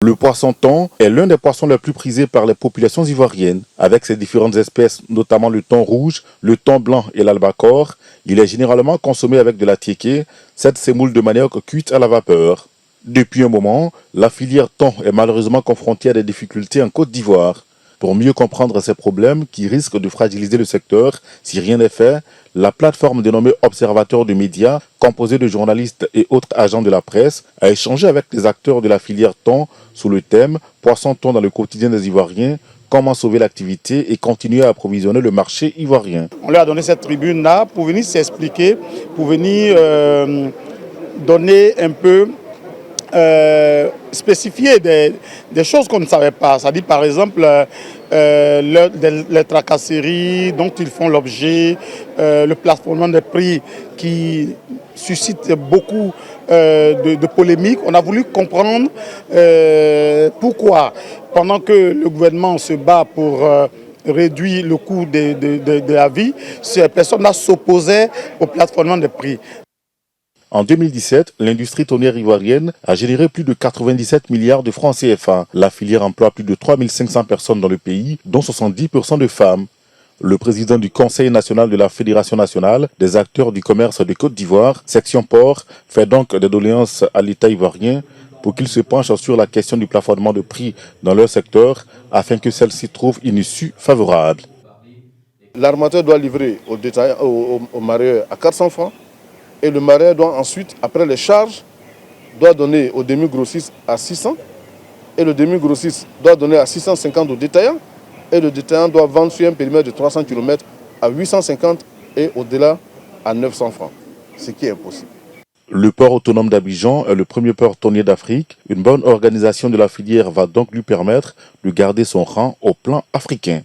Le poisson thon est l'un des poissons les plus prisés par les populations ivoiriennes. Avec ses différentes espèces, notamment le thon rouge, le thon blanc et l'albacore, il est généralement consommé avec de la tiéké, cette semoule de manioc cuite à la vapeur. Depuis un moment, la filière thon est malheureusement confrontée à des difficultés en Côte d'Ivoire. Pour mieux comprendre ces problèmes qui risquent de fragiliser le secteur si rien n'est fait, la plateforme dénommée Observateur de médias, composée de journalistes et autres agents de la presse, a échangé avec les acteurs de la filière thon sous le thème « Poisson-thon dans le quotidien des Ivoiriens ». Comment sauver l'activité et continuer à approvisionner le marché ivoirien. On leur a donné cette tribune-là pour venir s'expliquer, pour venir donner un peu, spécifier des choses qu'on ne savait pas. C'est-à-dire par exemple les tracasseries dont ils font l'objet, le plafonnement des prix qui suscite beaucoup de polémiques. On a voulu comprendre pourquoi, pendant que le gouvernement se bat pour réduire le coût de la vie, ces personnes-là s'opposaient au plafonnement des prix. En 2017, l'industrie thonière ivoirienne a généré plus de 97 milliards de francs CFA. La filière emploie plus de 3500 personnes dans le pays, dont 70% de femmes. Le président du Conseil national de la Fédération nationale des acteurs du commerce de Côte d'Ivoire, section port, fait donc des doléances à l'État ivoirien pour qu'il se penche sur la question du plafonnement de prix dans leur secteur afin que celle-ci trouve une issue favorable. L'armateur doit livrer au mareyeur à 400 francs et le mareyeur doit ensuite, après les charges, doit donner au demi-grossiste à 600 et le demi-grossiste doit donner à 650 au détaillant et le détaillant doit vendre sur un périmètre de 300 km à 850 et au-delà à 900 francs, ce qui est impossible. Le port autonome d'Abidjan est le premier port thonier d'Afrique. Une bonne organisation de la filière va donc lui permettre de garder son rang au plan africain.